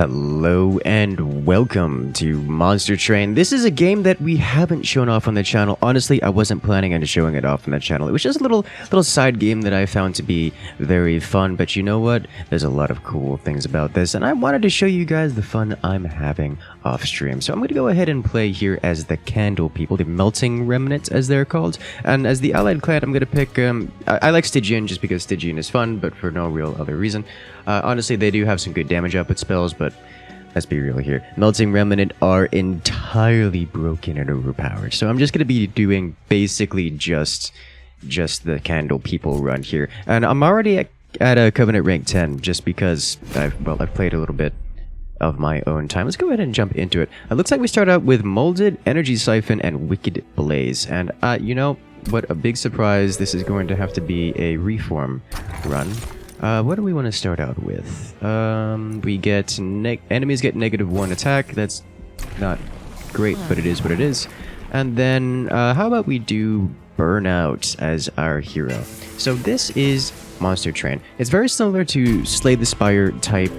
Hello and welcome to Monster Train. This is a game that we haven't shown off on the channel. Honestly, I wasn't planning on showing it off on the channel. It was just a little side game that I found to be very fun. But you know what? There's a lot of cool things about this, and I wanted to show you guys the fun I'm having off stream. So I'm going to go ahead and play here as the Candle people, the Melting Remnant as they're called. And as the allied clan, I'm going to pick... I like Stygian just because Stygian is fun, but for no real other reason. Honestly, they do have some good damage output spells, but let's be real here. Melting Remnant are entirely broken and overpowered. So I'm just going to be doing basically just the Candle people run here. And I'm already at a Covenant rank 10 just because I've played a little bit of my own time. Let's go ahead and jump into it. It looks like we start out with Molded, Energy Siphon, and Wicked Blaze. And you know what? A big surprise. This is going to have to be a reform run. What do we want to start out with? We get enemies get -1 attack. That's not great, but it is what it is. And then how about we do Burnout as our hero? So this is Monster Train. It's very similar to Slay the Spire type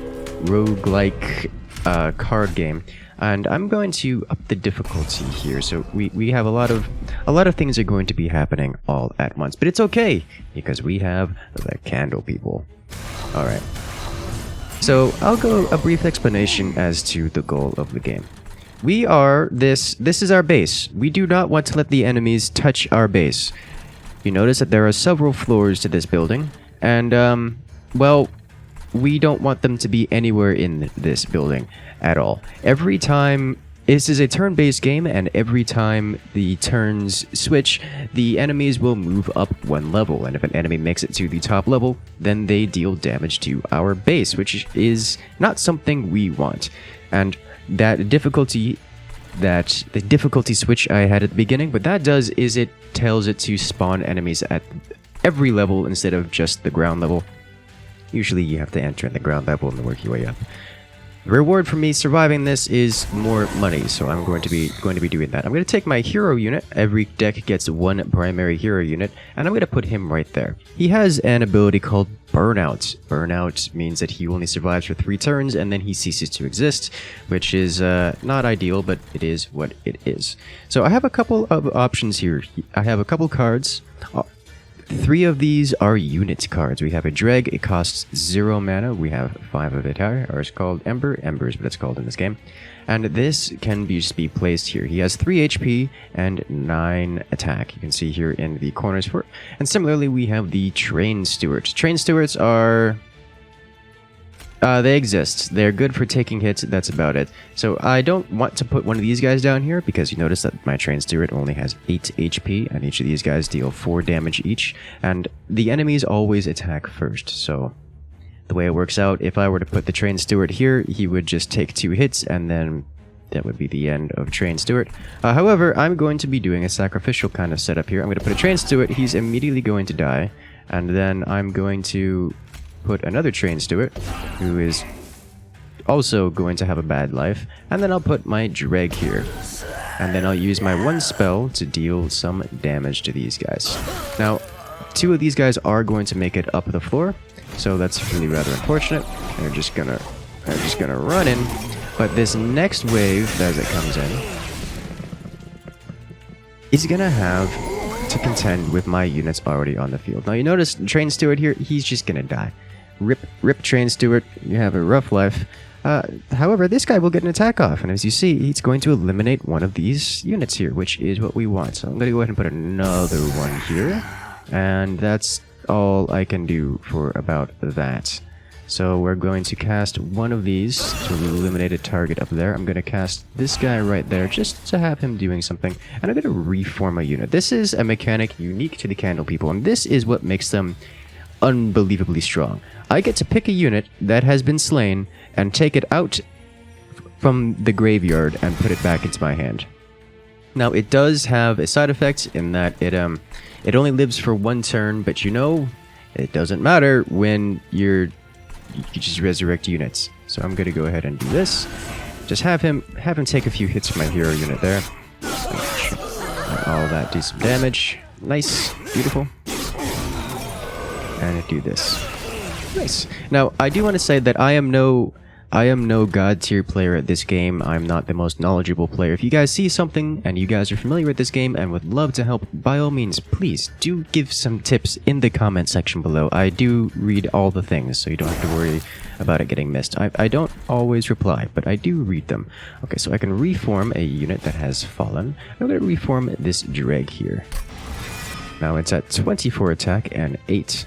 roguelike card game. And I'm going to up the difficulty here, so we have a lot of things are going to be happening all at once. But it's okay, because we have the Candle people. Alright. So, I'll go a brief explanation as to the goal of the game. We are this is our base. We do not want to let the enemies touch our base. You notice that there are several floors to this building, and, well, we don't want them to be anywhere in this building at all. Every time, this is a turn-based game, and every time the turns switch, the enemies will move up one level, and if an enemy makes it to the top level, then they deal damage to our base, which is not something we want. And the difficulty switch I had at the beginning, what that does is it tells it to spawn enemies at every level instead of just the ground level. Usually you have to enter in the ground level and work your way up. The reward for me surviving this is more money, so I'm going to be doing that. I'm going to take my hero unit. Every deck gets one primary hero unit, and I'm going to put him right there. He has an ability called Burnout. Burnout means that he only survives for 3 turns, and then he ceases to exist, which is not ideal, but it is what it is. So I have a couple of options here. I have a couple cards. 3 of these are unit cards. We have a Dreg, it costs 0 mana. We have 5 of it here, or it's called Ember. Ember is what it's called in this game. And this can just be placed here. He has 3 HP and 9 attack. You can see here in the corners for it. And similarly, we have the Train Stewards. Train Stewards are... they exist. They're good for taking hits, that's about it. So I don't want to put one of these guys down here because you notice that my Train Steward only has 8 HP and each of these guys deal 4 damage each. And the enemies always attack first, so the way it works out, if I were to put the Train Steward here, he would just take 2 hits and then that would be the end of Train Steward. However, I'm going to be doing a sacrificial kind of setup here. I'm going to put a Train Steward, he's immediately going to die, and then I'm going to put another Train Steward, who is also going to have a bad life, and then I'll put my Dreg here. And then I'll use my 1 spell to deal some damage to these guys. Now, 2 of these guys are going to make it up the floor, so that's really rather unfortunate. They're just gonna run in, but this next wave, as it comes in, is gonna have to contend with my units already on the field. Now you notice Train Steward here, he's just gonna die. Rip Train Steward, you have a rough life. However, this guy will get an attack off, and as you see, he's going to eliminate one of these units here, which is what we want. So I'm going to go ahead and put another one here, and that's all I can do for about that. So we're going to cast one of these to eliminate a target up there. I'm going to cast this guy right there just to have him doing something, and I'm going to reform a unit. This is a mechanic unique to the Candle people, and this is what makes them unbelievably strong. I get to pick a unit that has been slain and take it out from the graveyard and put it back into my hand. Now it does have a side effect in that it only lives for 1 turn, but you know it doesn't matter when you just resurrect units. So I'm gonna go ahead and do this. Just have him take a few hits from my hero unit there. All that do some damage. Nice, beautiful. And do this. Nice. Now, I do want to say that I am no I am no god tier player at this game. I'm not the most knowledgeable player. If you guys see something and you guys are familiar with this game and would love to help, by all means, please do give some tips in the comment section below. I do read all the things, so you don't have to worry about it getting missed. I don't always reply, but I do read them. Okay, so I can reform a unit that has fallen. I'm going to reform this dreg here. Now it's at 24 attack and 8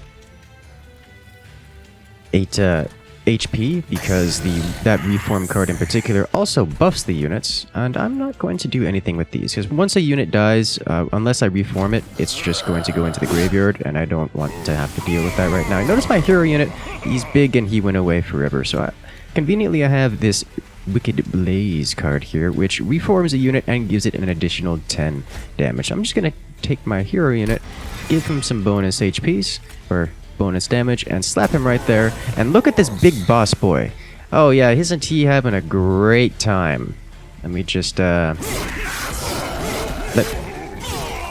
HP, because that reform card in particular also buffs the units, and I'm not going to do anything with these, because once a unit dies, unless I reform it, it's just going to go into the graveyard, and I don't want to have to deal with that right now. Notice my hero unit, he's big and he went away forever, so conveniently I have this Wicked Blaze card here, which reforms a unit and gives it an additional 10 damage. I'm just going to take my hero unit, give him some bonus HPs, or bonus damage, and slap him right there. And look at this big boss boy. Oh yeah, isn't he having a great time? Let me just let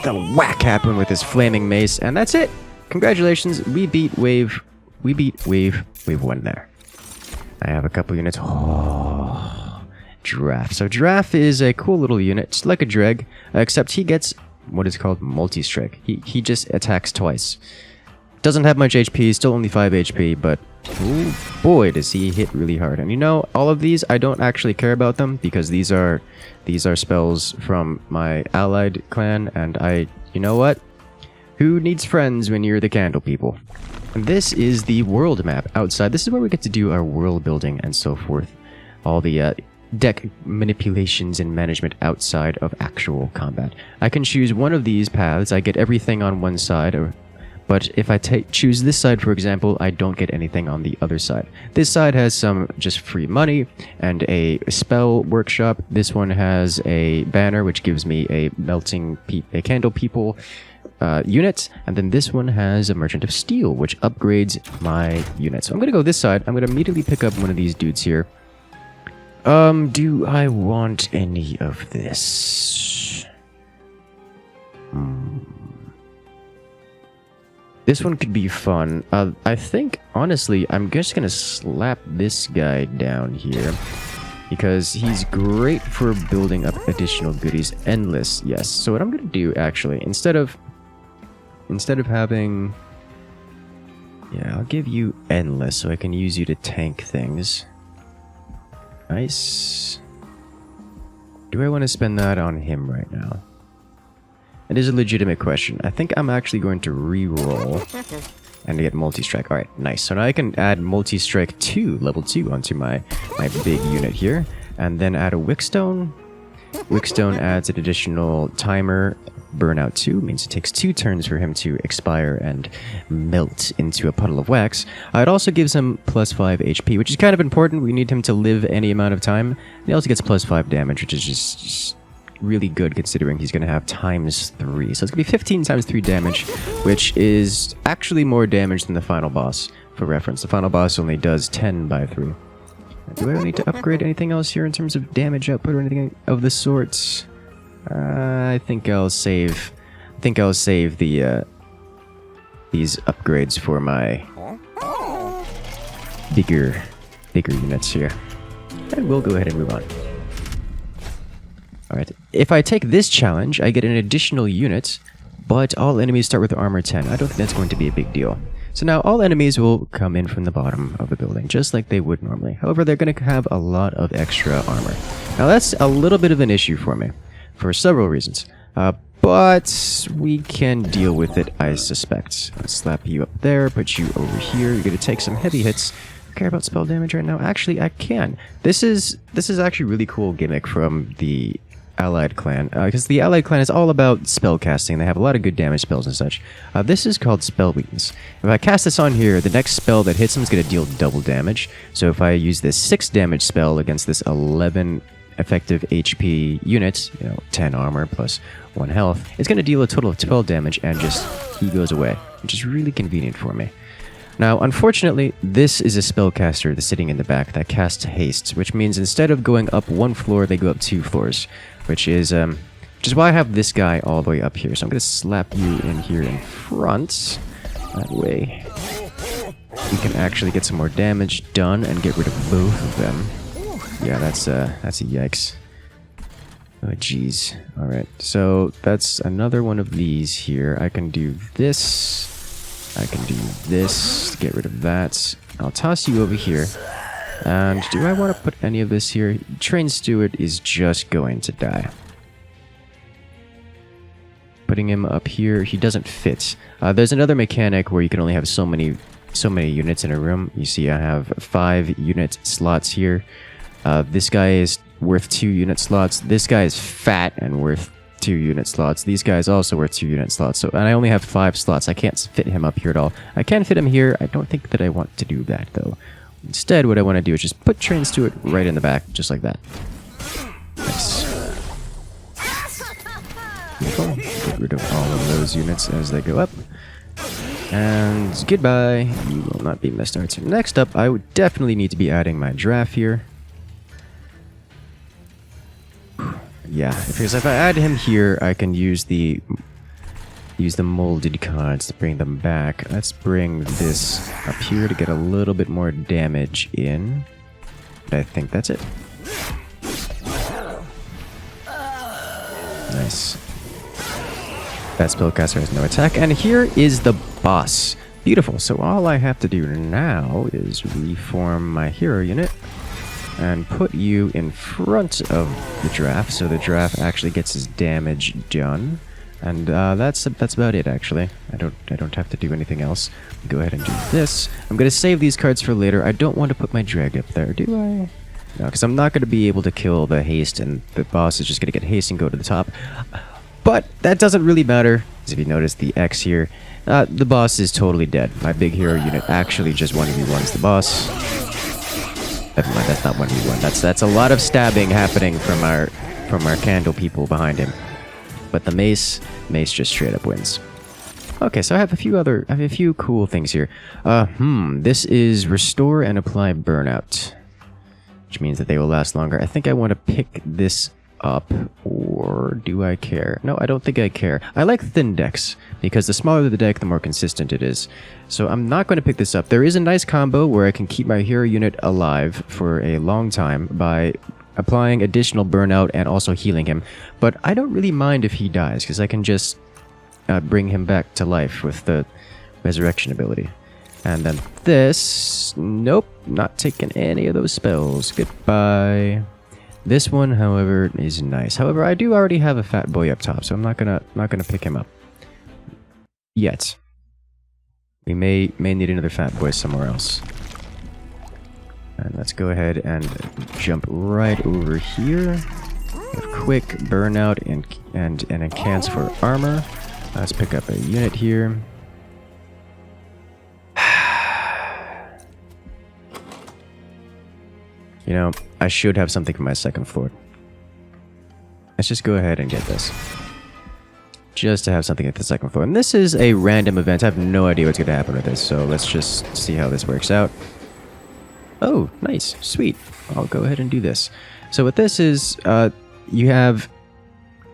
the whack happen with his flaming mace, and that's it. Congratulations, we beat wave 1 there. I have a couple units. Oh, Giraffe. So Giraffe is a cool little unit, just like a Dreg, except he gets what is called multi-strike. He just attacks twice. Doesn't have much HP, still only 5 HP, but oh boy, does he hit really hard. And you know, all of these, I don't actually care about them, because these are spells from my allied clan, and you know what? Who needs friends when you're the Candle people? And this is the world map outside. This is where we get to do our world building and so forth. All the deck manipulations and management outside of actual combat. I can choose one of these paths. I get everything on one side, but if I choose this side, for example, I don't get anything on the other side. This side has some just free money and a spell workshop. This one has a banner, which gives me a candle people unit. And then this one has a Merchant of Steel, which upgrades my unit. So I'm going to go this side. I'm going to immediately pick up one of these dudes here. Do I want any of this? This one could be fun. I think, honestly, I'm just gonna slap this guy down here, because he's great for building up additional goodies. Endless, yes. So what I'm gonna do, actually, instead of having... Yeah, I'll give you Endless, so I can use you to tank things. Nice. Do I want to spend that on him right now? It is a legitimate question. I think I'm actually going to re-roll and get multi-strike. Alright, nice. So now I can add multi-strike 2, level 2, onto my big unit here. And then add a Wickstone. Wickstone adds an additional timer. Burnout 2 means it takes 2 turns for him to expire and melt into a puddle of wax. It also gives him plus 5 HP, which is kind of important. We need him to live any amount of time. And he also gets plus 5 damage, which is just really good considering he's going to have times 3. So it's going to be 15 times 3 damage, which is actually more damage than the final boss. For reference, the final boss only does 10 by 3. Do I need to upgrade anything else here in terms of damage output or anything of the sorts? I think I'll save the these upgrades for my bigger units here. And we'll go ahead and move on. Alright, if I take this challenge, I get an additional unit, but all enemies start with armor 10. I don't think that's going to be a big deal. So now all enemies will come in from the bottom of the building, just like they would normally. However, they're going to have a lot of extra armor. Now that's a little bit of an issue for me, for several reasons. But we can deal with it, I suspect. Let's slap you up there, put you over here. You're going to take some heavy hits. Care about spell damage right now? Actually, I can. This is actually a really cool gimmick from the Allied clan, because the Allied clan is all about spell casting. They have a lot of good damage spells and such. This is called Spell Weakness. If I cast this on here, the next spell that hits him is going to deal double damage. So if I use this 6 damage spell against this 11 effective HP unit, 10 armor plus 1 health, it's going to deal a total of 12 damage, and just he goes away, which is really convenient for me. Now, unfortunately, this is a spellcaster that's sitting in the back that casts haste, which means instead of going up 1 floor, they go up 2 floors, which is why I have this guy all the way up here. So I'm going to slap you in here in front. That way we can actually get some more damage done and get rid of both of them. Yeah, that's a yikes. Oh, jeez. Alright, so that's another one of these here. I can do this. I can do this to get rid of that. I'll toss you over here. And do I want to put any of this here? Train Steward is just going to die. Putting him up here, he doesn't fit. There's another mechanic where you can only have so many units in a room. You see I have 5 unit slots here. This guy is worth 2 unit slots. This guy is fat and worth 2 unit slots. These guys also worth 2 unit slots. So, and I only have 5 slots. I can't fit him up here at all. I can fit him here. I don't think that I want to do that though. Instead, what I want to do is just put Train Steward right in the back, just like that. Nice. Beautiful. Get rid of all of those units as they go up. And goodbye. You will not be missed out. So next up, I would definitely need to be adding my draft here. Yeah, because if I add him here, I can use the molded cards to bring them back. Let's bring this up here to get a little bit more damage in. I think that's it. Nice. That spellcaster has no attack, and here is the boss. Beautiful. So all I have to do now is reform my hero unit and put you in front of the draft, so the draft actually gets his damage done. And that's about it, actually. I don't have to do anything else. Go ahead and do this. I'm gonna save these cards for later. I don't want to put my drag up there, do I? No, because I'm not gonna be able to kill the haste, and the boss is just gonna get haste and go to the top. But that doesn't really matter, because if you notice the X here, the boss is totally dead. My big hero unit actually just 1v1s the boss. Never mind, that's not 1v1. That's a lot of stabbing happening from our candle people behind him. But the mace just straight up wins. Okay, so I have a few cool things here. This is restore and apply burnout, which means that they will last longer. I think I want to pick this up, or do I care? No, I don't think I care. I like thin decks, because the smaller the deck, the more consistent it is. So I'm not going to pick this up. There is a nice combo where I can keep my hero unit alive for a long time by applying additional burnout and also healing him. But I don't really mind if he dies, because I can just bring him back to life with the resurrection ability. And then this... Nope, not taking any of those spells. Goodbye. This one, however, is nice. However, I do already have a fat boy up top, so I'm not gonna pick him up yet. We may need another fat boy somewhere else. And let's go ahead and jump right over here. We have quick burnout and enhance for armor. Let's pick up a unit here. You know, I should have something for my second floor. Let's just go ahead and get this. Just to have something at the second floor. And this is a random event. I have no idea what's going to happen with this, so let's just see how this works out. Oh, nice. Sweet. I'll go ahead and do this. So what this is, you have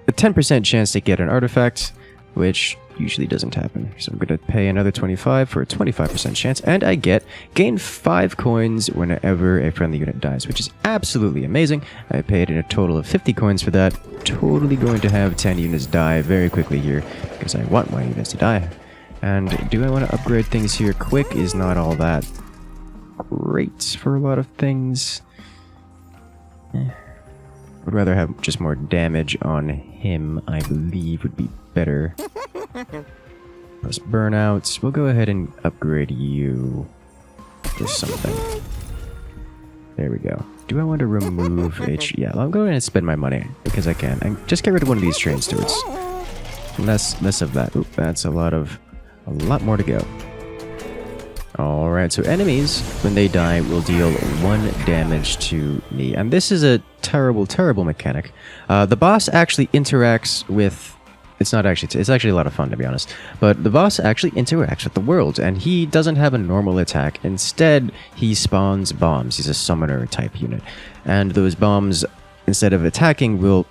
a 10% chance to get an artifact, which usually doesn't happen. So I'm going to pay another 25 for a 25% chance, and I gain 5 coins whenever a friendly unit dies, which is absolutely amazing. I paid in a total of 50 coins for that. Totally going to have 10 units die very quickly here, because I want my units to die. And do I want to upgrade things here? Quick is not all that great for a lot of things. Would rather have just more damage on him, I believe, would be better. Plus burnouts. We'll go ahead and upgrade you to something. There we go. Do I want to remove H? Yeah, I'll go ahead and spend my money because I can. And just get rid of one of these train stewards. Less of that. Oop, that's a lot more to go. Alright, so enemies, when they die, will deal 1 damage to me. And this is a terrible, terrible mechanic. The boss actually interacts with... It's actually a lot of fun, to be honest. But the boss actually interacts with the world, and he doesn't have a normal attack. Instead, he spawns bombs. He's a summoner type unit. And those bombs, instead of attacking, will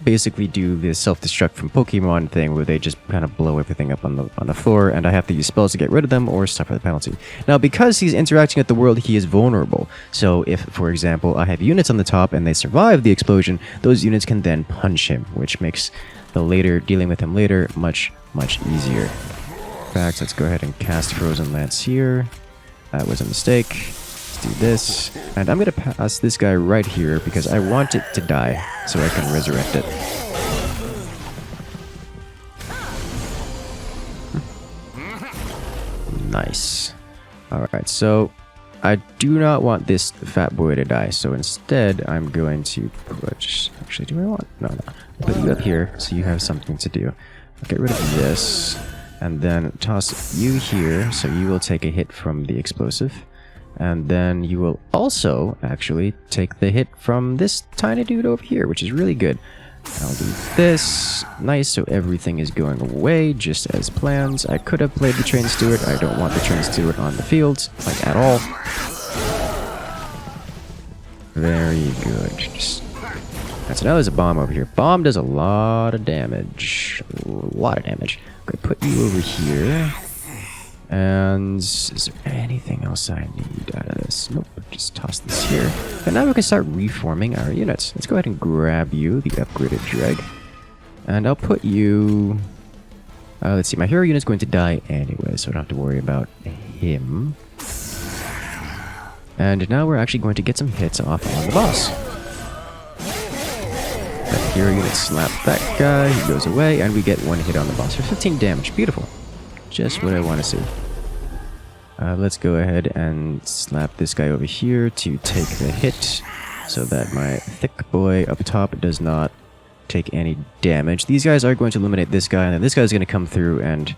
basically do this self-destruct from Pokemon thing where they just kind of blow everything up on the floor, and I have to use spells to get rid of them or suffer the penalty. Now, because he's interacting with the world, he is vulnerable. So if, for example, I have units on the top and they survive the explosion, those units can then punch him, which makes dealing with him later much easier. In fact, let's go ahead and cast Frozen Lance here. That was a mistake. Let's do this. And I'm going to pass this guy right here because I want it to die so I can resurrect it. Nice. Alright, so I do not want this fat boy to die, so instead I'm going to put... Actually, do I want... No. Put you up here so you have something to do. I'll get rid of this. And then toss you here, so you will take a hit from the explosive. And then you will also actually take the hit from this tiny dude over here, which is really good. I'll do this. Nice, so everything is going away, just as planned. I could have played the Train Steward. I don't want the Train Steward on the field, like at all. Very good. So now there's a bomb over here. Bomb does a lot of damage. A lot of damage. I'm going to put you over here. And is there anything else I need out of this? Nope, just toss this here. And now we can start reforming our units. Let's go ahead and grab you, the upgraded Dreg. And I'll put you... let's see, my hero unit's going to die anyway, so I don't have to worry about him. And now we're actually going to get some hits off on the boss. That hero unit slapped that guy, he goes away, and we get one hit on the boss for 15 damage. Beautiful. Just what I want to see. Let's go ahead and slap this guy over here to take the hit so that my thick boy up top does not take any damage. These guys are going to eliminate this guy, and then this guy's going to come through and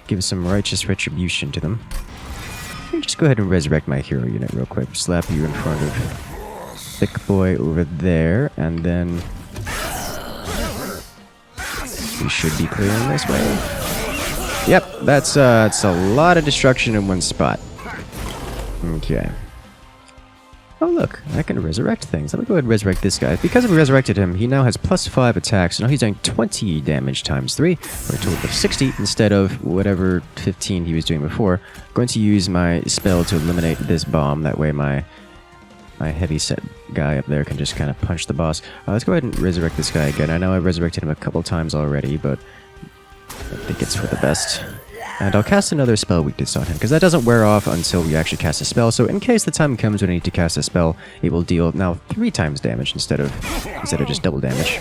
give some righteous retribution to them. Let me just go ahead and resurrect my hero unit real quick. Slap you in front of thick boy over there, and then we should be clearing this way. Yep, that's it's a lot of destruction in one spot. Okay. Oh look, I can resurrect things. Let me go ahead and resurrect this guy. Because we resurrected him, he now has +5 attacks. So now he's doing 20 damage times 3, for a total of 60 instead of whatever 15 he was doing before. I'm going to use my spell to eliminate this bomb. That way my heavy set guy up there can just kind of punch the boss. Let's go ahead and resurrect this guy again. I know I've resurrected him a couple times already, but I think it's for the best. And I'll cast another spell weakness on him, because that doesn't wear off until we actually cast a spell. So in case the time comes when I need to cast a spell, it will deal now 3 times damage instead of just double damage.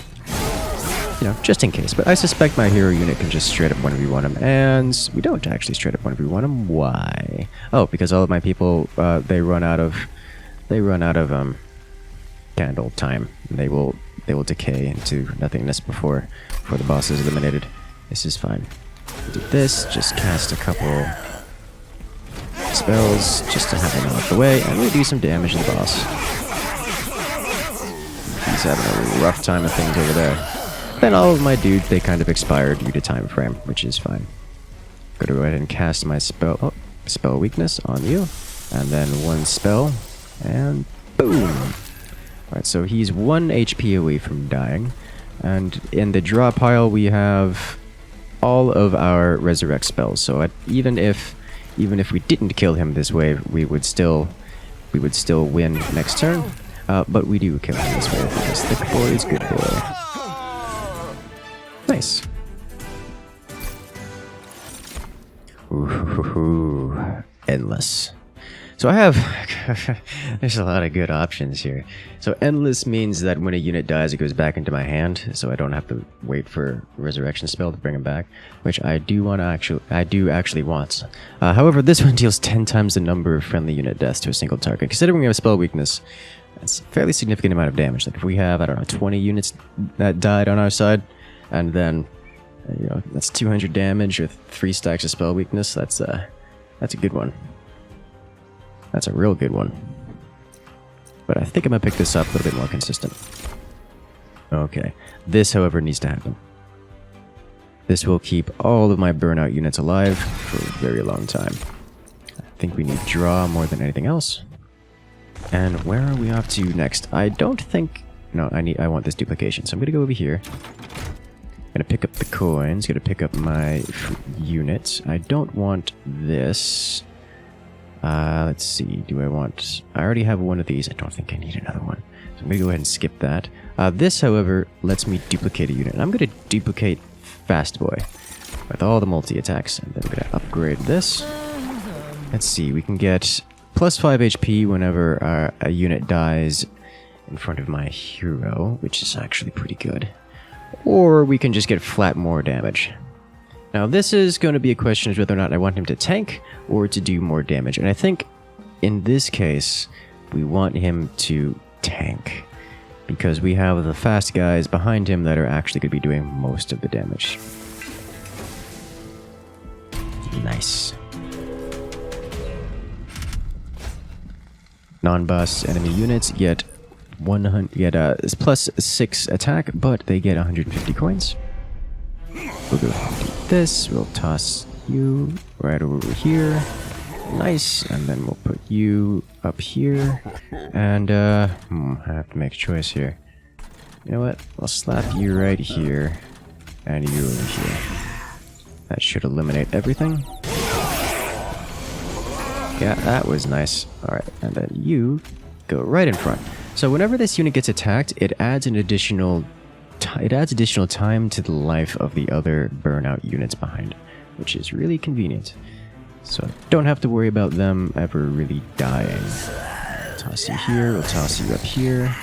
You know, just in case. But I suspect my hero unit can just straight up 1v1 him, and we don't actually straight up 1v1 him. Why? Oh, because all of my people they run out of candle time. They will decay into nothingness before the boss is eliminated. This is fine. Do this, just cast a couple spells just to have him out of the way, and we do some damage to the boss. He's having a rough time of things over there. Then all of my dudes, they kind of expired due to time frame, which is fine. Go ahead and cast my spell weakness on you, and then one spell, and boom! Alright, so he's 1 HP away from dying, and in the draw pile we have all of our resurrect spells. So even if we didn't kill him this way, we would still win next turn. But we do kill him this way because thick boy is good boy. Nice. Ooh, endless. So I have... there's a lot of good options here. So endless means that when a unit dies, it goes back into my hand, so I don't have to wait for a resurrection spell to bring him back, which I do actually want. However, this one deals 10 times the number of friendly unit deaths to a single target. Considering we have a spell weakness, that's a fairly significant amount of damage. Like if we have, I don't know, 20 units that died on our side, and then, you know, that's 200 damage with 3 stacks of spell weakness. That's a good one. That's a real good one. But I think I'm going to pick this up a little bit more consistent. Okay. This, however, needs to happen. This will keep all of my burnout units alive for a very long time. I think we need draw more than anything else. And where are we off to next? I don't think no, I want this duplication. So I'm gonna go over here. Gonna pick up the coins. Gonna pick up my units. I don't want this. Let's see. Do I want... I already have one of these. I don't think I need another one. So I'm gonna go ahead and skip that. This, however, lets me duplicate a unit. And I'm gonna duplicate Fast Boy with all the multi-attacks. And then I'm gonna upgrade this. Let's see. We can get plus 5 HP whenever a unit dies in front of my hero, which is actually pretty good. Or we can just get flat more damage. Now this is going to be a question of whether or not I want him to tank or to do more damage. And I think in this case, we want him to tank. Because we have the fast guys behind him that are actually going to be doing most of the damage. Nice. Non-boss enemy units get plus 6 attack, but they get 150 coins. We'll go ahead and do this. We'll toss you right over here. Nice. And then we'll put you up here. And I have to make a choice here. You know what? I'll slap you right here. And you over here. That should eliminate everything. Yeah, that was nice. Alright, and then you go right in front. So whenever this unit gets attacked, it adds an additional time to the life of the other burnout units behind it, which is really convenient. So I don't have to worry about them ever really dying. Toss you here, we'll toss you up here.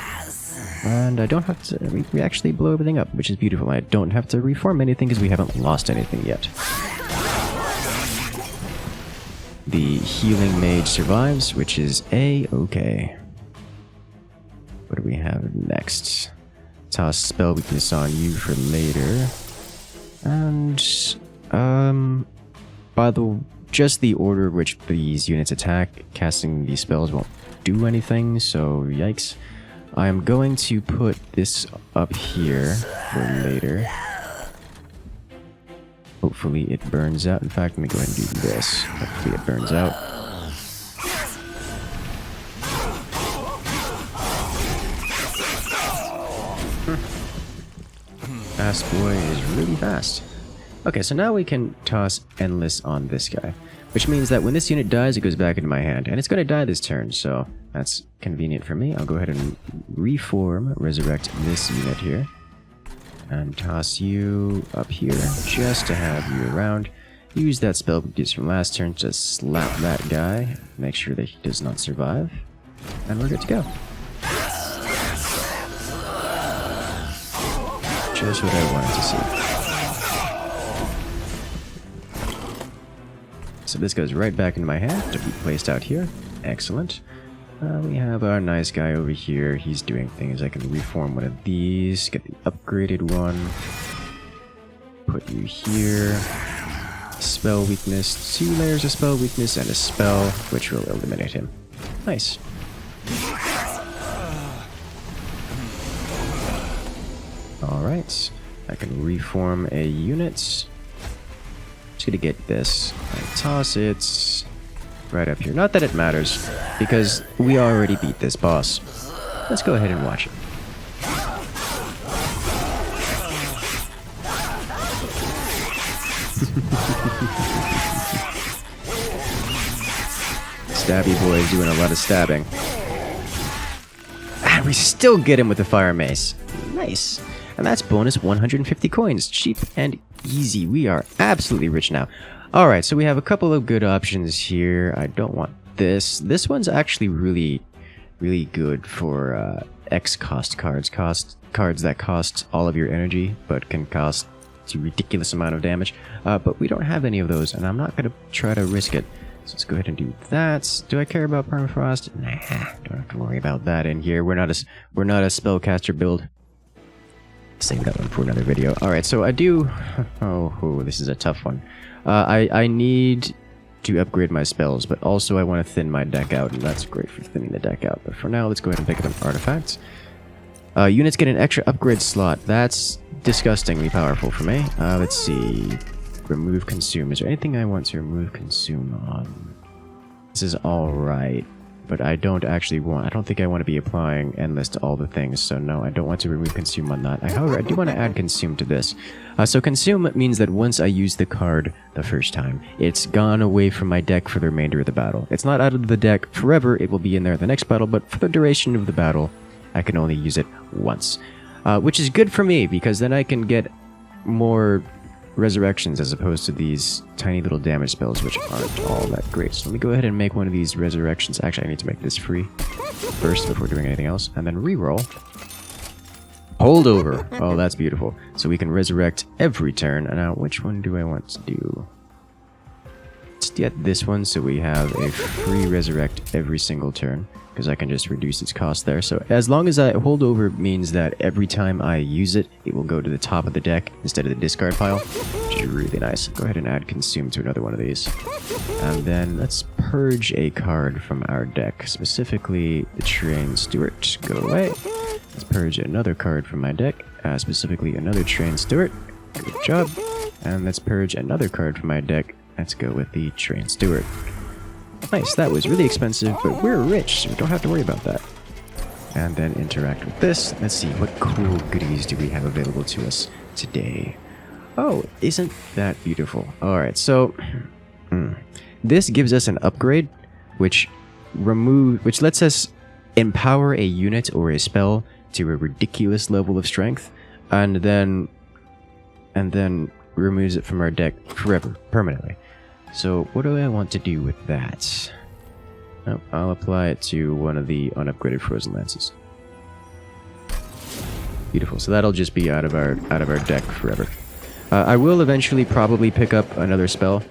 And I don't have to... We actually blow everything up, which is beautiful. I don't have to reform anything because we haven't lost anything yet. The healing mage survives, which is A-okay. What do we have next? Toss spell weakness on you for later. And by just the order which these units attack, casting these spells won't do anything, so yikes. I am going to put this up here for later. Hopefully it burns out. In fact, let me go ahead and do this. Hopefully it burns out. Fast boy is really fast. Okay, so now we can toss Endless on this guy. Which means that when this unit dies, it goes back into my hand. And it's going to die this turn, so that's convenient for me. I'll go ahead and resurrect this unit here. And toss you up here, just to have you around. Use that spell we used from last turn to slap that guy. Make sure that he does not survive. And we're good to go. Just what I wanted to see. So this goes right back into my hand to be placed out here. Excellent. We have our nice guy over here. He's doing things. I can reform one of these. Get the upgraded one. Put you here. Spell weakness. 2 layers of spell weakness and a spell, which will eliminate him. Nice. Alright. I can reform a unit. Just gonna get this. And toss it right up here. Not that it matters, because we already beat this boss. Let's go ahead and watch it. Stabby boy is doing a lot of stabbing. And we still get him with the fire mace. Nice. And that's bonus 150 coins. Cheap and easy. We are absolutely rich now. Alright, so we have a couple of good options here. I don't want this. This one's actually really good for X-cost cards. Cards that cost all of your energy, but can cost a ridiculous amount of damage. But we don't have any of those, and I'm not going to try to risk it. So let's go ahead and do that. Do I care about permafrost? Nah, don't have to worry about that in here. We're not a spellcaster build. Save that one for another video. Alright, so I do... Oh, this is a tough one. I need to upgrade my spells, but also I want to thin my deck out, and that's great for thinning the deck out. But for now, let's go ahead and pick up an artifact. Units get an extra upgrade slot. That's disgustingly powerful for me. Let's see. Remove consume. Is there anything I want to remove consume on? This is alright. but I don't think I want to be applying endless to all the things, so no, I don't want to remove consume on that. However, I do want to add consume to this. So consume means that once I use the card the first time, it's gone away from my deck for the remainder of the battle. It's not out of the deck forever, it will be in there the next battle, but for the duration of the battle, I can only use it once. Which is good for me, because then I can get more resurrections as opposed to these tiny little damage spells, which aren't all that great. So let me go ahead and make one of these resurrections. Actually, I need to make this free first before doing anything else, and then reroll. Holdover. Oh, that's beautiful. So we can resurrect every turn. And now, which one do I want to do? Let's get this one, so we have a free resurrect every single turn, because I can just reduce its cost there. So as long as I hold over means that every time I use it, it will go to the top of the deck instead of the discard pile, which is really nice. Go ahead and add consume to another one of these. And then let's purge a card from our deck, specifically the Trained Steward. Go away. Let's purge another card from my deck, specifically another Trained Steward. Good job. And let's purge another card from my deck. Let's go with the Trained Steward. Nice, that was really expensive, but we're rich, so we don't have to worry about that. And then interact with this. Let's see, what cool goodies do we have available to us today? Oh, isn't that beautiful? Alright, so this gives us an upgrade, which lets us empower a unit or a spell to a ridiculous level of strength, and then removes it from our deck forever, permanently. So what do I want to do with that? Oh, I'll apply it to one of the unupgraded frozen lances. Beautiful. So that'll just be out of our deck forever. I will eventually probably pick up another spell,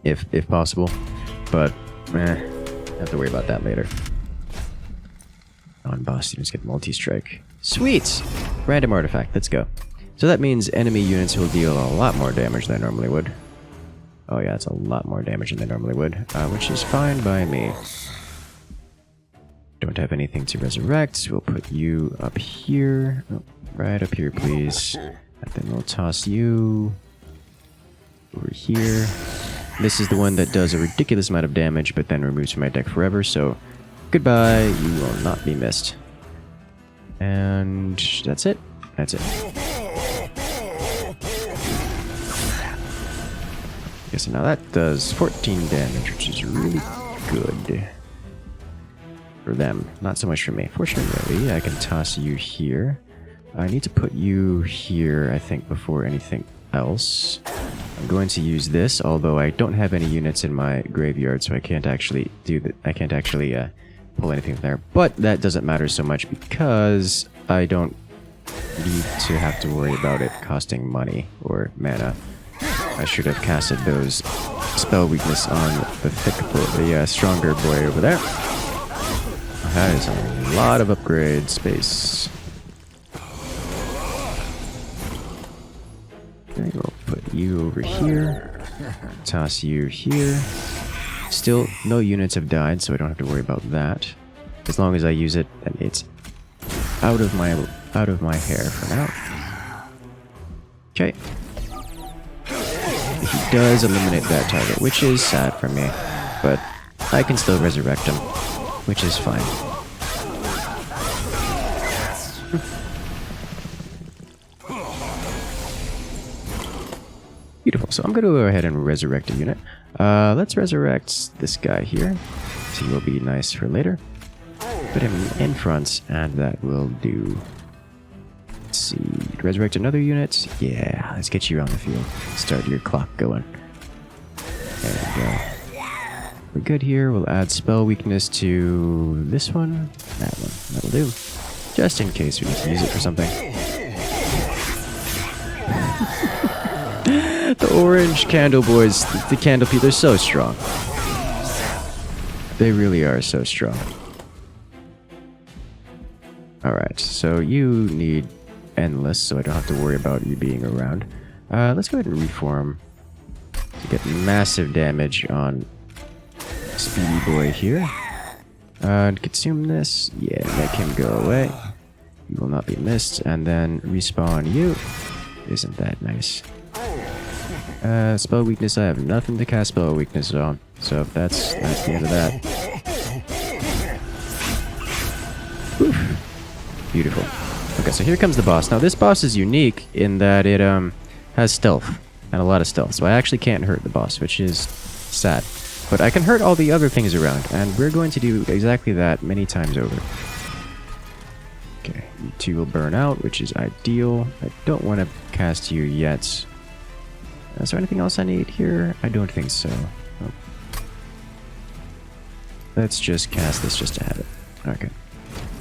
if possible, but have to worry about that later. Non-boss units get multi-strike. Sweet! Random artifact. Let's go. So that means enemy units will deal a lot more damage than I normally would. Oh yeah, it's a lot more damage than they normally would, which is fine by me. Don't have anything to resurrect. We'll put you up here. Oh, right up here, please. And then we'll toss you over here. This is the one that does a ridiculous amount of damage, but then removes from my deck forever, so goodbye, you will not be missed. And that's it. That's it. Okay, so now that does 14 damage, which is really good for them. Not so much for me. Fortunately, I can toss you here. I need to put you here, I think, before anything else. I'm going to use this, although I don't have any units in my graveyard, so I can't actually do that. I can't actually pull anything from there. But that doesn't matter so much because I don't need to have to worry about it costing money or mana. I should have casted those spell weakness on the stronger boy over there. That is a lot of upgrade space. Okay, we'll put you over here. Toss you here. Still, no units have died, so I don't have to worry about that. As long as I use it, then it's out of my hair for now. Okay. He does eliminate that target, which is sad for me, but I can still resurrect him, which is fine. Beautiful. So I'm going to go ahead and resurrect a unit. Let's resurrect this guy here. He will be nice for later. Put him in front, and that will do. Let's see. Resurrect another unit. Yeah, let's get you on the field. Start your clock going. There we go. We're good here. We'll add spell weakness to this one. That one. That'll do. Just in case we need to use it for something. The orange candle boys, the candle people, they're so strong. They really are so strong. Alright, so you need endless, so I don't have to worry about you being around. Let's go ahead and reform to get massive damage on Speedy Boy here. Consume this. Yeah, make him go away. You will not be missed. And then respawn you. Isn't that nice? Spell weakness, I have nothing to cast spell weakness on. So that's the end of that. Oof. Beautiful. Okay, so here comes the boss. Now, this boss is unique in that it has stealth, and a lot of stealth. So I actually can't hurt the boss, which is sad. But I can hurt all the other things around, and we're going to do exactly that many times over. Okay, you two will burn out, which is ideal. I don't want to cast you yet. Is there anything else I need here? I don't think so. Oh. Let's just cast this just to have it. Okay.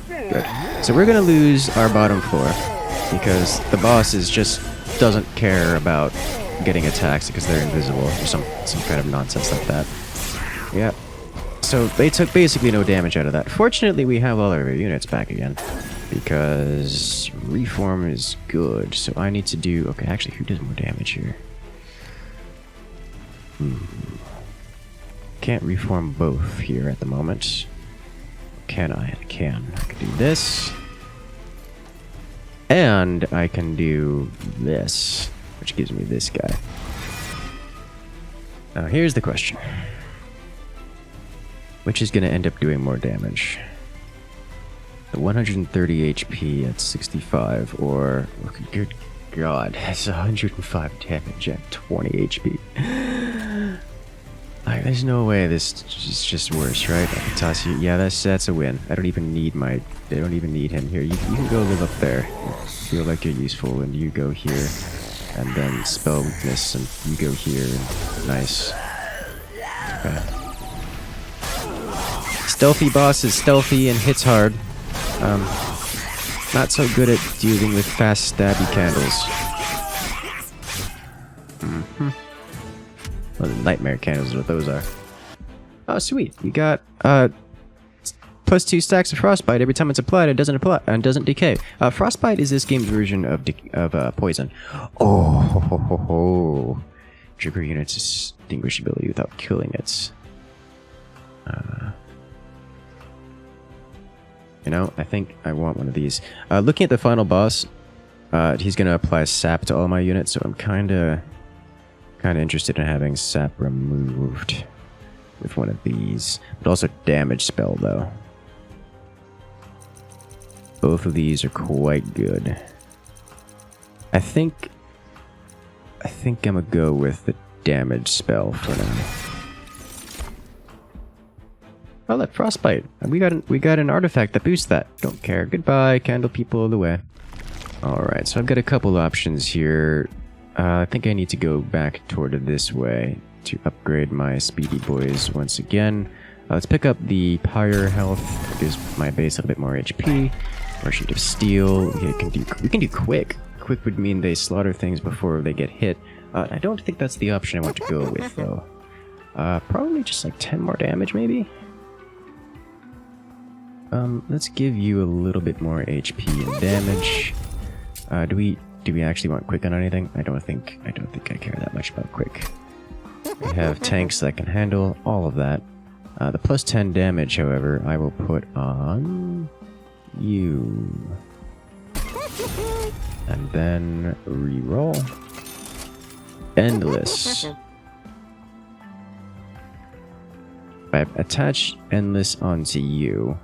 Good. So we're gonna lose our bottom floor because the boss doesn't care about getting attacks because they're invisible or some kind of nonsense like that. Yeah. So they took basically no damage out of that. Fortunately, we have all our units back again because reform is good. So I need to do... Okay, actually, who does more damage here? Can't reform both here at the moment. Can I? I can. I can do this. And I can do this, which gives me this guy. Now here's the question. Which is going to end up doing more damage? The 130 HP at 65, or... Oh, good God, that's 105 damage at 20 HP. There's no way this is just worse, right? I can toss you. Yeah, that's a win. I don't even need my... They don't even need him here. You can go live up there. Feel like you're useful, and you go here. And then spell weakness, and you go here. And nice. Okay. Stealthy boss is stealthy and hits hard. Not so good at dealing with fast stabby candles. Well, the nightmare candles is what those are. Oh, sweet. We got +2 stacks of frostbite every time it's applied. It doesn't apply and doesn't decay. Frostbite is this game's version of poison. Oh, trigger units extinguishability without killing it. You know, I think I want one of these. Looking at the final boss, he's gonna apply sap to all my units, so I'm kinda interested in having sap removed with one of these, but also damage spell though. Both of these are quite good. I think I'm gonna go with the damage spell for now. Oh look, frostbite. We got an artifact that boosts that. Don't care. Goodbye, candle people of the way. Alright, so I've got a couple options here. I think I need to go back toward this way to upgrade my speedy boys once again. Let's pick up the pyre health. It gives my base a bit more HP. Merchant of steel. We can do quick. Quick would mean they slaughter things before they get hit. I don't think that's the option I want to go with though. Probably just like 10 more damage maybe. Let's give you a little bit more HP and damage. Do we actually want quick on anything? I don't think I care that much about quick. We have tanks that can handle all of that. The +10 damage, however, I will put on you. And then reroll. Endless. If I attach Endless onto you,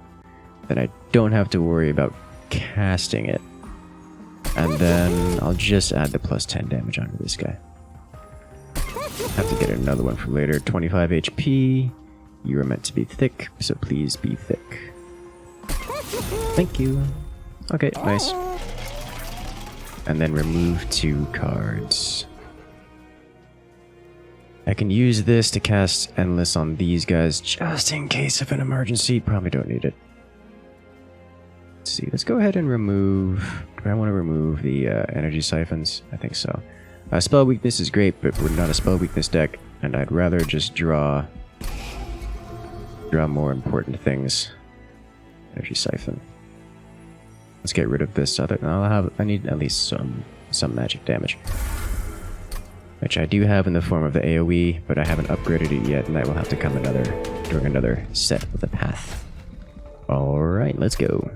then I don't have to worry about casting it. And then I'll just add the +10 damage onto this guy. Have to get another one for later. 25 HP. You are meant to be thick, so please be thick. Thank you. Okay, nice. And then remove 2 cards. I can use this to cast Endless on these guys just in case of an emergency. Probably don't need it. Let's see, let's go ahead and remove... Do I want to remove the energy siphons? I think so. Spell weakness is great, but we're not a spell weakness deck, and I'd rather just draw more important things. Energy siphon. Let's get rid of this other... I need at least some magic damage. Which I do have in the form of the AoE, but I haven't upgraded it yet, and that will have to come during another set of the path. Alright, let's go.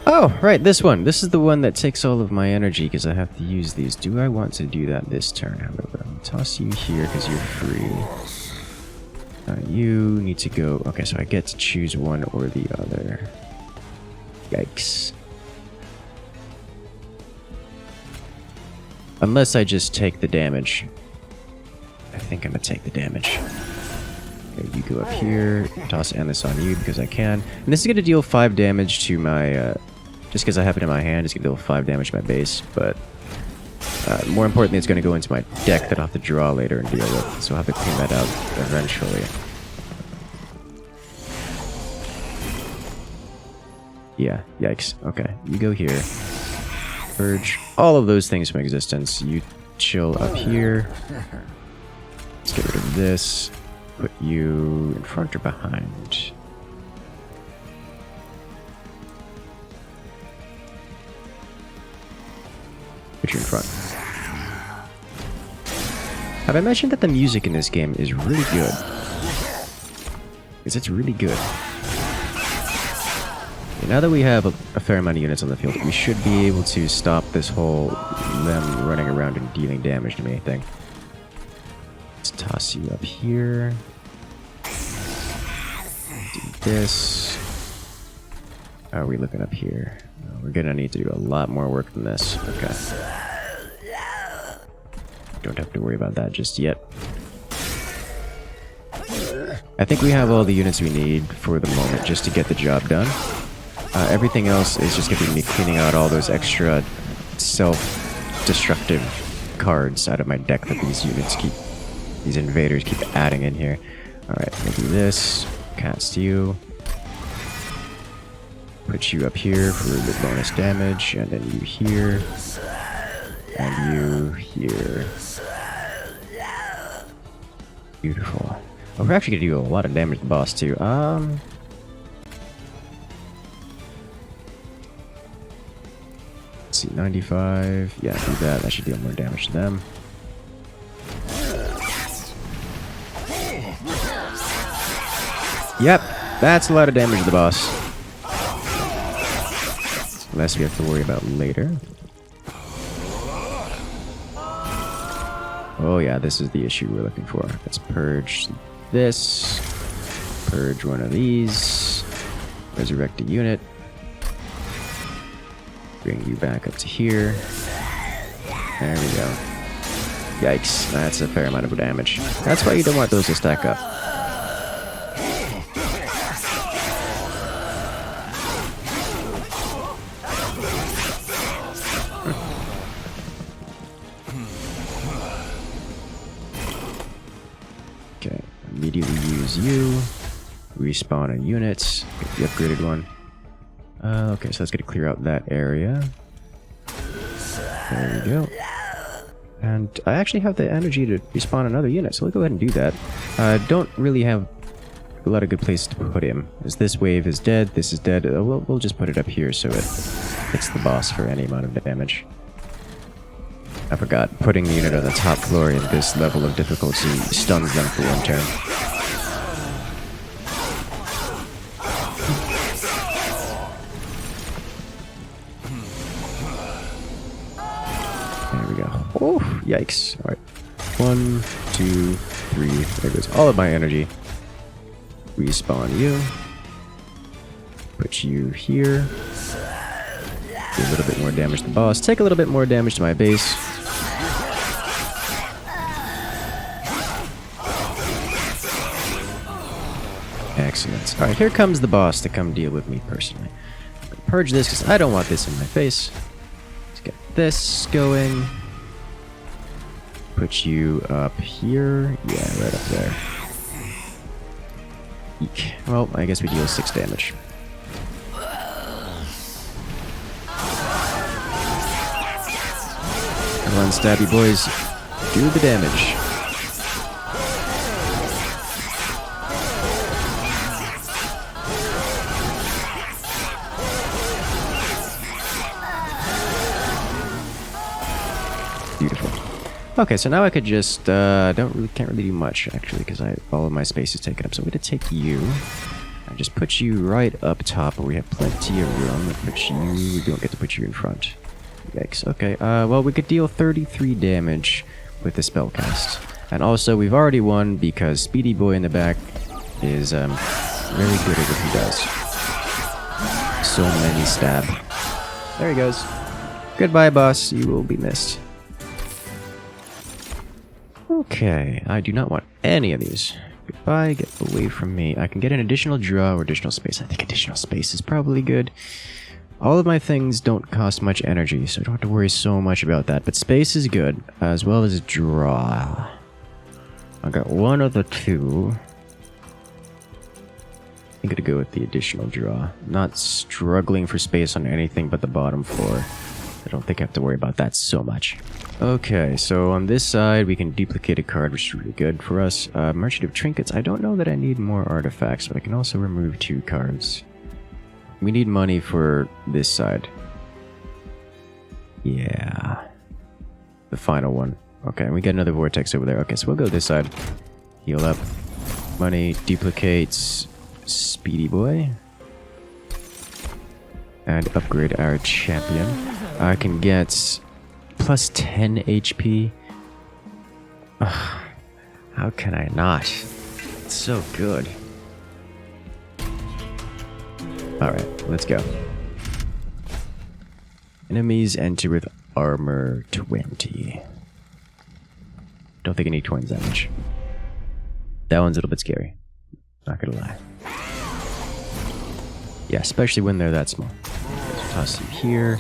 Oh, right, this one. This is the one that takes all of my energy because I have to use these. Do I want to do that this turn, however? I'll toss you here because you're free. You need to go... Okay, so I get to choose one or the other. Yikes. Unless I just take the damage. I think I'm gonna take the damage. Okay, you go up here, toss Endless on you because I can. And this is gonna deal 5 damage to my... just because I have it in my hand, it's gonna deal 5 damage to my base, but... more importantly, it's gonna go into my deck that I'll have to draw later and deal with, so I'll have to clean that out eventually. Yeah, yikes. Okay, you go here. Purge all of those things from existence. You chill up here. Let's get rid of this. Put you in front or behind. Put you in front. Have I mentioned that the music in this game is really good? Because it's really good. Now that we have a fair amount of units on the field, we should be able to stop this whole them running around and dealing damage to me thing. Let's toss you up here. Do this. How are we looking up here? We're gonna need to do a lot more work than this. Okay. Don't have to worry about that just yet. I think we have all the units we need for the moment just to get the job done. Everything else is just going to be me cleaning out all those extra self-destructive cards out of my deck that these invaders keep adding in here. Alright, we'll do this. Cast you. Put you up here for the bonus damage, and then you here. And you here. Beautiful. Oh, we're actually going to do a lot of damage to the boss, too. Let's see, 95. Yeah, do that. That should deal more damage to them. Yep, that's a lot of damage to the boss. Less we have to worry about later. Oh yeah, this is the issue we're looking for. Let's purge this. Purge one of these. Resurrect a unit. Bring you back up to here. There we go. Yikes, that's a fair amount of damage. That's why you don't want those to stack up. Okay, immediately use you. Respawn a unit. Get the upgraded one. Okay, so let's get to clear out that area. There we go. And I actually have the energy to respawn another unit, so we'll go ahead and do that. Don't really have a lot of good places to put him. As this wave is dead, this is dead. We'll just put it up here so it hits the boss for any amount of damage. I forgot, putting the unit on the top floor in this level of difficulty stuns them for one turn. There we go. Oh, yikes. Alright. 1, 2, 3. There goes all of my energy. Respawn you. Put you here. Do a little bit more damage to the boss. Take a little bit more damage to my base. Excellent. Alright, here comes the boss to come deal with me personally. I'm gonna purge this because I don't want this in my face. Let's get this going. Put you up here. Yeah, right up there. Eek. Well, I guess we deal 6 damage. Come on, stabby boys. Do the damage. Beautiful. Okay, so now I could just can't really do much actually because all of my space is taken up. So I'm gonna take you. I just put you right up top where we have plenty of room. We don't get to put you in front. Yikes. Okay. Well, we could deal 33 damage with the spell cast. And also, we've already won because Speedy Boy in the back is very good at what he does. So many stab. There he goes. Goodbye, boss. You will be missed. Okay, I do not want any of these. Goodbye, get away from me. I can get an additional draw or additional space. I think additional space is probably good. All of my things don't cost much energy, so I don't have to worry so much about that. But space is good, as well as draw. I got one of the two. I'm gonna go with the additional draw. Not struggling for space on anything but the bottom floor. I don't think I have to worry about that so much. Okay, so on this side, we can duplicate a card, which is really good for us. Merchant of Trinkets. I don't know that I need more artifacts, but I can also remove 2 cards. We need money for this side. Yeah. The final one. Okay, we get another vortex over there. Okay, so we'll go this side. Heal up. Money, duplicates, Speedy Boy. And upgrade our champion. I can get plus 10 HP. Ugh, how can I not? It's so good. Alright, let's go. Enemies enter with armor 20. Don't think I need twins that much. That one's a little bit scary. Not gonna lie. Yeah, especially when they're that small. Let's toss you here.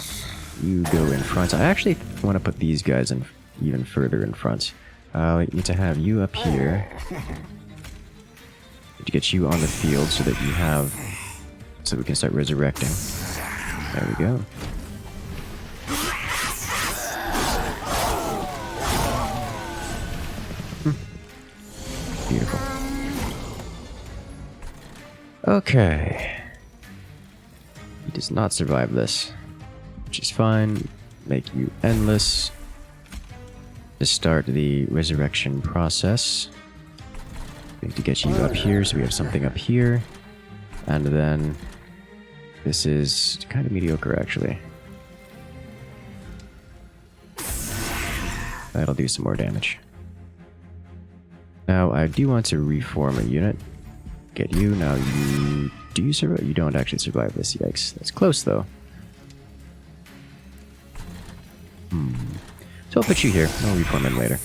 You go in front. I actually want to put these guys in even further in front. I need to have you up here. To get you on the field so that you have... So we can start resurrecting. There we go. Beautiful. Okay. He does not survive this. Which is fine. Make you endless. To start the resurrection process. We need to get you up here so we have something up here. And then... This is kind of mediocre, actually. That'll do some more damage. Now, I do want to reform a unit. Get you. Now, you... Do you survive? You don't actually survive this. Yikes. That's close, though. So I'll put you here. I'll reform him later.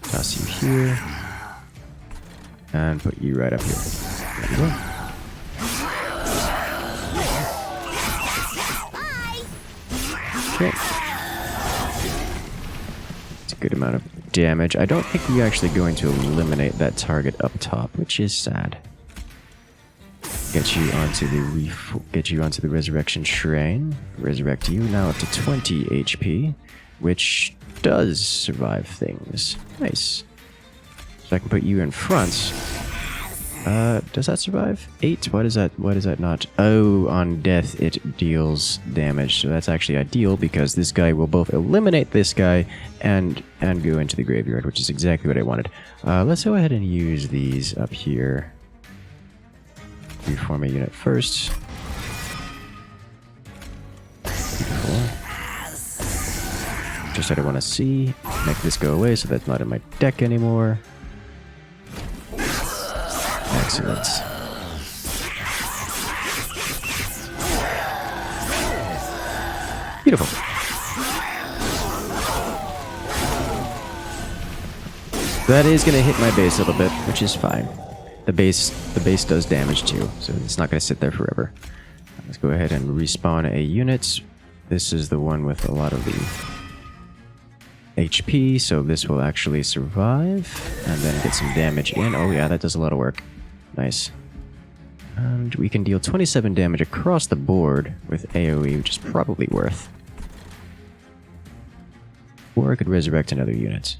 Toss you here. And put you right up here. There we go. Okay. It's a good amount of damage. I don't think we're actually going to eliminate that target up top, which is sad. Get you onto the resurrection train. Resurrect you now up to 20 HP, which does survive things. Nice. So I can put you in front. Does that survive? 8? Why does that not? Oh, on death it deals damage. So that's actually ideal because this guy will both eliminate this guy and go into the graveyard, which is exactly what I wanted. Let's go ahead and use these up here. Reform a unit first. Beautiful. Just what I want to see. Make this go away so that's not in my deck anymore. Excellent. Beautiful. That is going to hit my base a little bit, which is fine. The base does damage too, so it's not going to sit there forever. Let's go ahead and respawn a unit. This is the one with a lot of the HP, so this will actually survive and then get some damage in. Oh yeah, that does a lot of work. Nice. And we can deal 27 damage across the board with AoE, which is probably worth. Or I could resurrect another unit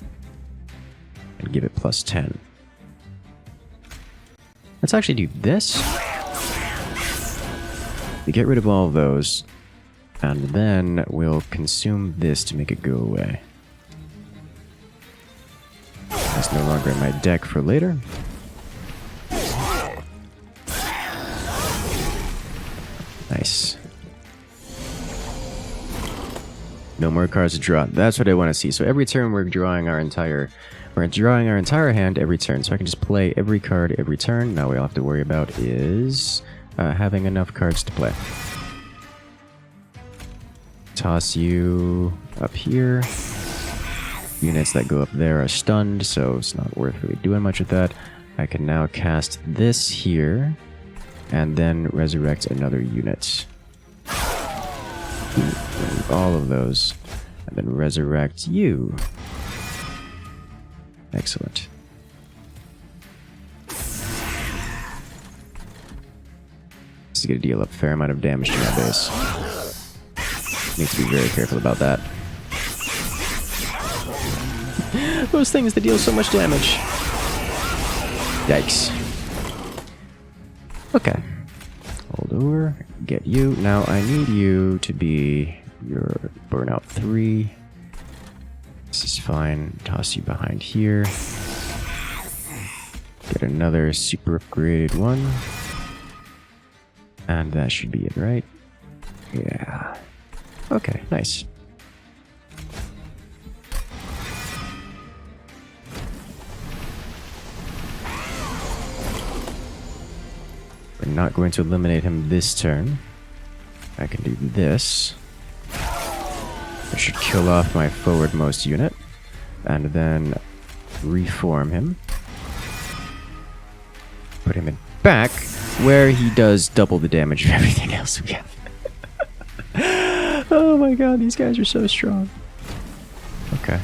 and give it plus 10. Let's actually do this. We get rid of all of those, and then we'll consume this to make it go away. That's no longer in my deck for later. Nice. No more cards to draw. That's what I want to see. So every turn we're drawing our entire hand every turn. So I can just play every card every turn. Now all we have to worry about is having enough cards to play. Toss you up here. Units that go up there are stunned, so it's not worth really doing much with that. I can now cast this here, and then resurrect another unit. Remove all of those, and then resurrect you. Excellent. This is going to deal a fair amount of damage to my base. Need to be very careful about that. Those things that deal so much damage. Yikes. Okay. Hold over. Get you. Now I need you to be your burnout 3. This is fine. Toss you behind here. Get another super upgraded one. And that should be it, right? Yeah. Okay, nice. We're not going to eliminate him this turn. I can do this. I should kill off my forwardmost unit. And then reform him. Put him in back, where he does double the damage of everything else we have. Oh my god, these guys are so strong. Okay.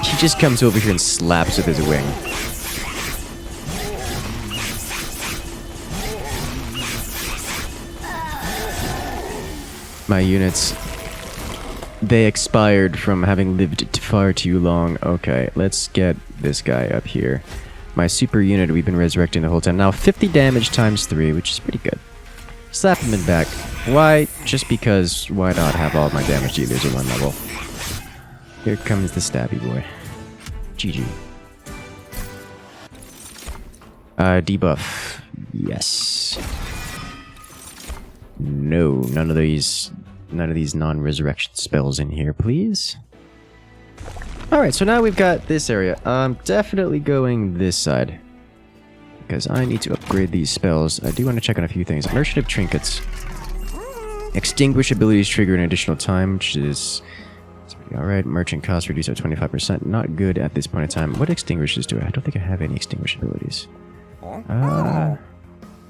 He just comes over here and slaps with his wing. My units, they expired from having lived far too long. Okay, let's get this guy up here. My super unit we've been resurrecting the whole time. Now 50 damage times 3, which is pretty good. Slap him in back. Why? Just because why not have all of my damage dealers at 1 level? Here comes the stabby boy. GG. Debuff. Yes. No, none of these non-resurrection spells in here, please. Alright, so now we've got this area. I'm definitely going this side, because I need to upgrade these spells. I do want to check on a few things. Merchant of Trinkets. Extinguish abilities trigger an additional time, which is alright. Merchant cost reduced by 25%. Not good at this point in time. What extinguishes do I? I don't think I have any extinguish abilities.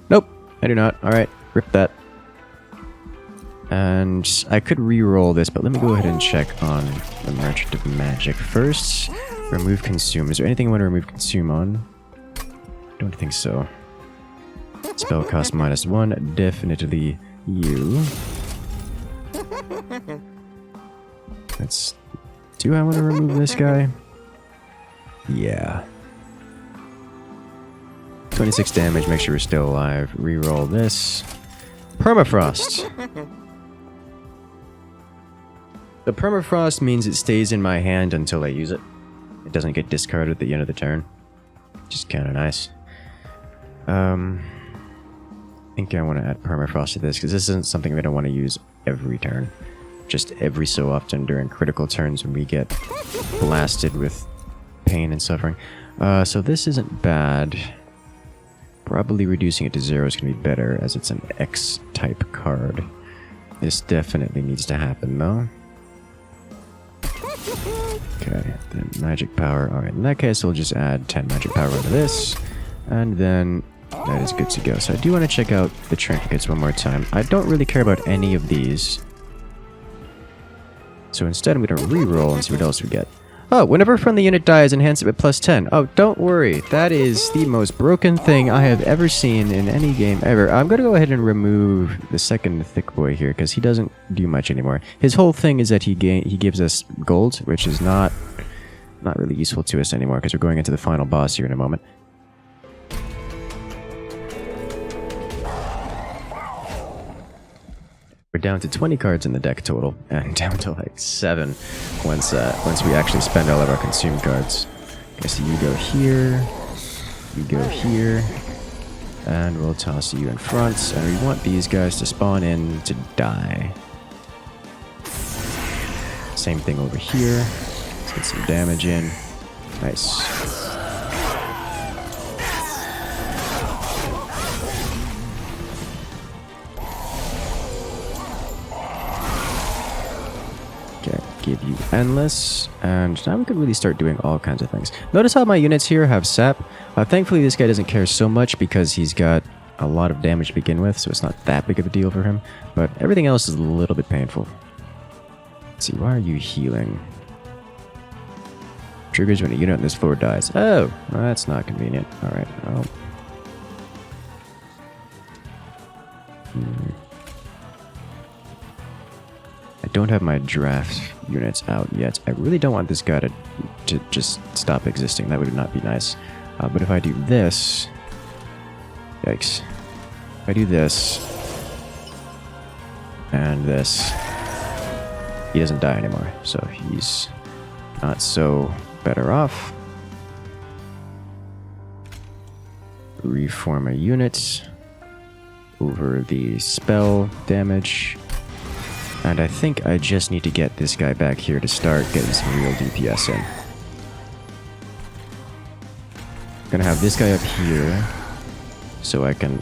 Nope, I do not. Alright, rip that. And I could re-roll this, but let me go ahead and check on the Merchant of Magic first. Remove Consume. Is there anything I want to remove Consume on? Don't think so. Spell cost -1. Definitely you. Do I want to remove this guy? Yeah. 26 damage, make sure we're still alive. Reroll this. Permafrost. The Permafrost means it stays in my hand until I use it. It doesn't get discarded at the end of the turn. Just kind of nice. I think I want to add Permafrost to this, because this isn't something that I want to use every turn. Just every so often during critical turns when we get blasted with pain and suffering. So this isn't bad. Probably reducing it to 0 is going to be better, as it's an X-type card. This definitely needs to happen, though. Okay, then magic power. Alright, in that case, we'll just add 10 magic power into this. And then that is good to go. So I do want to check out the trinkets one more time. I don't really care about any of these. So instead, I'm going to re-roll and see what else we get. Oh, whenever a friendly unit dies, enhance it with +10. Oh, don't worry. That is the most broken thing I have ever seen in any game ever. I'm going to go ahead and remove the second thick boy here, because he doesn't do much anymore. His whole thing is that he gives us gold, which is not really useful to us anymore, because we're going into the final boss here in a moment. We're down to 20 cards in the deck total, and down to like 7 once we actually spend all of our consumed cards. Okay, so you go here, you go here, And we'll toss you in front. And we want these guys to spawn in to die. Same thing over here. Let's get some damage in. Nice. Okay, give you endless. And now we can really start doing all kinds of things. Notice how my units here have sap. Thankfully, this guy doesn't care so much because he's got a lot of damage to begin with, so it's not that big of a deal for him. But everything else is a little bit painful. Let's see, why are you healing? Triggers when a unit on this floor dies. Oh, well, that's not convenient. Alright, well. I don't have my draft units out yet. I really don't want this guy to just stop existing. That would not be nice. But if I do this... Yikes. If I do this... And this... He doesn't die anymore, so he's not so better off. Reform a unit over the spell damage. And I think I just need to get this guy back here to start getting some real DPS in. Gonna have this guy up here so I can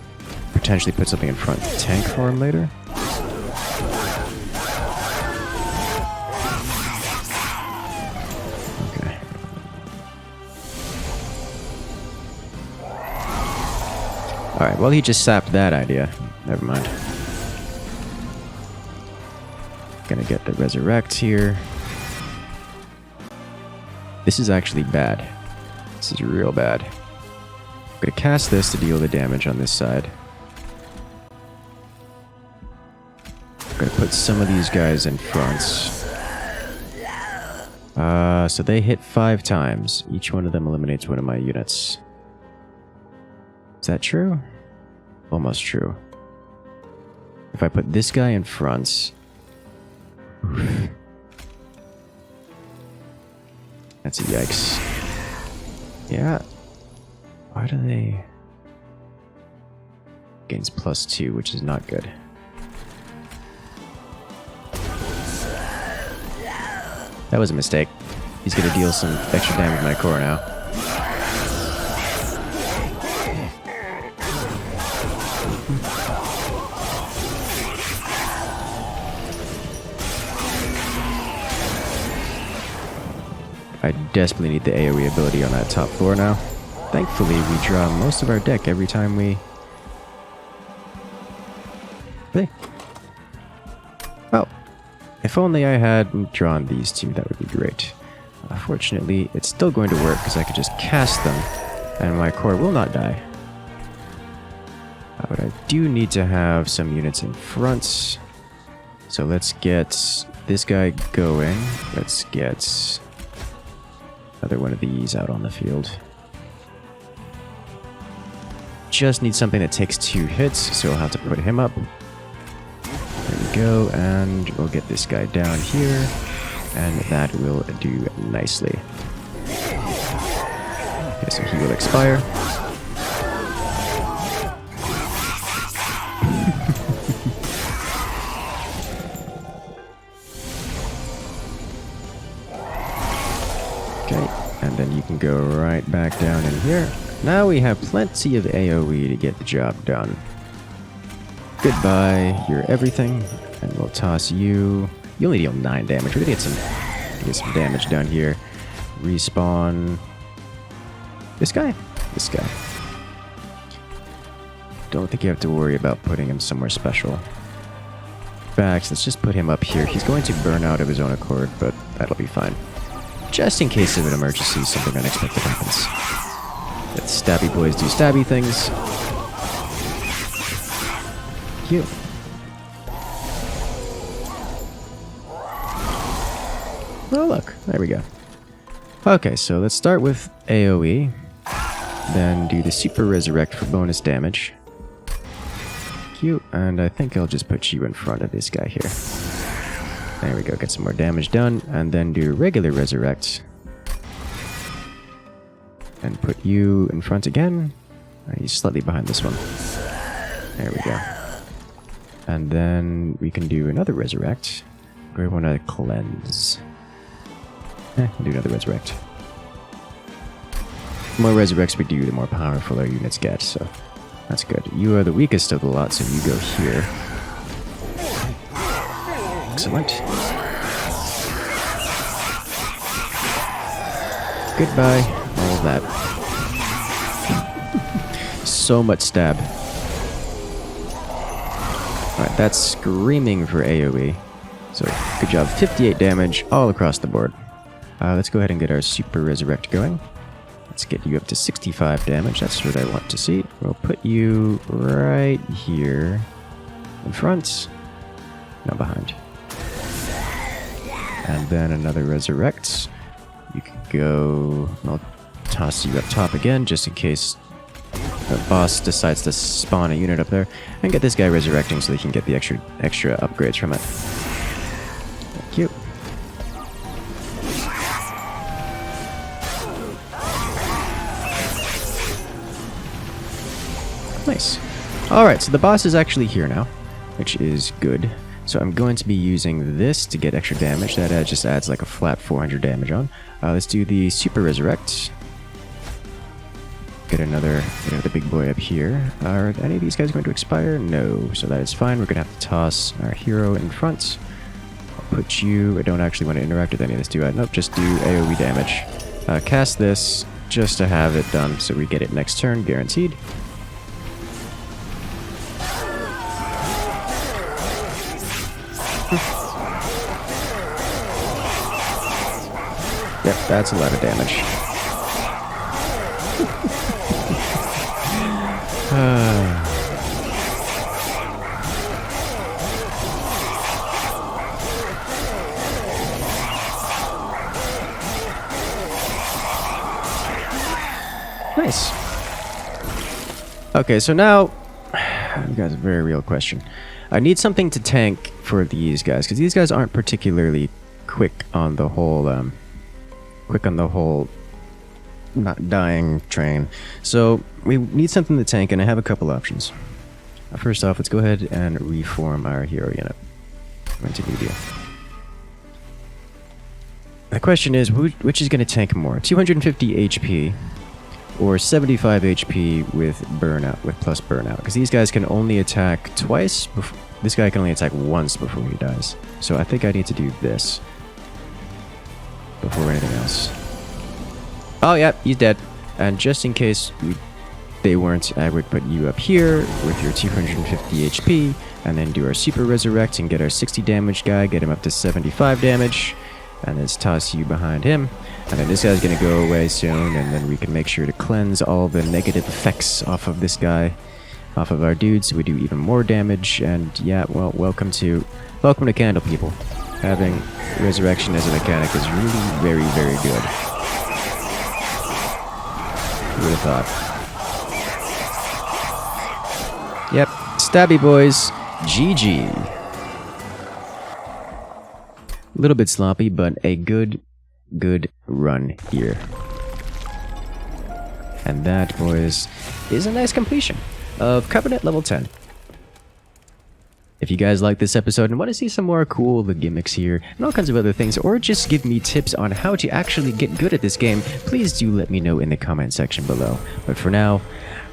potentially put something in front to tank for him later. Okay. Alright, well he just sapped that idea. Never mind. Gonna get the resurrect here. This is actually bad. This is real bad. I'm gonna cast this to deal the damage on this side. I'm gonna put some of these guys in front. So they hit 5 times. Each one of them eliminates one of my units. Is that true? Almost true. If I put this guy in front... That's a yikes. Yeah. Why do they... Gains +2, which is not good. That was a mistake. He's gonna deal some extra damage to my core now. I desperately need the AoE ability on that top floor now. Thankfully, we draw most of our deck every time we... Hey. Oh. If only I had drawn these two, that would be great. Fortunately, it's still going to work because I could just cast them and my core will not die. But I do need to have some units in front. So let's get this guy going. Let's get another one of these out on the field. Just need something that takes 2 hits, so I'll have to put him up. There we go, and we'll get this guy down here, and that will do nicely. Okay, so he will expire. Okay, and then you can go right back down in here. Now we have plenty of AoE to get the job done. Goodbye, you're everything, and we'll toss you. You only deal 9 damage. We're gonna get some damage down here. Respawn. This guy? This guy. Don't think you have to worry about putting him somewhere special. In fact, let's just put him up here. He's going to burn out of his own accord, but that'll be fine. Just in case of an emergency, something unexpected happens. Let stabby boys do stabby things. Cute. Oh, look. There we go. Okay, so let's start with AoE. Then do the Super Resurrect for bonus damage. Cute. And I think I'll just put you in front of this guy here. There we go. Get some more damage done. And then do regular Resurrect. And put you in front again. He's slightly behind this one. There we go. And then we can do another resurrect. We want to cleanse. We'll do another resurrect. The more resurrects we do, the more powerful our units get, so that's good. You are the weakest of the lot, so you go here. Excellent. Goodbye, all of that. So much stab. Alright, that's screaming for AoE. So, good job. 58 damage all across the board. Let's go ahead and get our Super Resurrect going. Let's get you up to 65 damage. That's what I want to see. We'll put you right here. In front. Now behind. And then another Resurrect. You can go... I'll toss you up top again, just in case the boss decides to spawn a unit up there. And get this guy resurrecting so they can get the extra upgrades from it. Thank you. Nice. Alright, so the boss is actually here now, which is good. So I'm going to be using this to get extra damage. That just adds like a flat 400 damage on. Let's do the Super Resurrect. Get another big boy up here. Are any of these guys going to expire? No, so that is fine. We're going to have to toss our hero in front. I'll put you... I don't actually want to interact with any of this, do I? Nope, just do AoE damage. Cast this just to have it done so we get it next turn, guaranteed. Yep, that's a lot of damage. Nice. Okay, so now I've got a very real question. I need something to tank for these guys, because these guys aren't particularly quick on the whole not dying train. So we need something to tank, and I have a couple options. First off, let's go ahead and reform our hero unit. Into media. The question is, which is going to tank more? 250 HP or 75 HP with burnout, with plus burnout? Because these guys can only attack twice. This guy can only attack once before he dies. So I think I need to do this before anything else. Oh yeah, he's dead. And just in case they weren't, I would put you up here with your 250 HP, and then do our Super Resurrect and get our 60 damage guy, get him up to 75 damage, and then toss you behind him. And then this guy's gonna go away soon, and then we can make sure to cleanse all the negative effects off of this guy, off of our dudes, so we do even more damage. And yeah, well, welcome to Candle, people. Having Resurrection as a mechanic is really very, very good. Who would have thought? Yep, stabby boys, GG. A little bit sloppy, but a good run here. And that, boys, is a nice completion of Covenant level 10. If you guys like this episode and want to see some more cool gimmicks here and all kinds of other things, or just give me tips on how to actually get good at this game, please do let me know in the comment section below. But for now,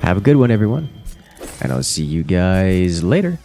have a good one, everyone, and I'll see you guys later.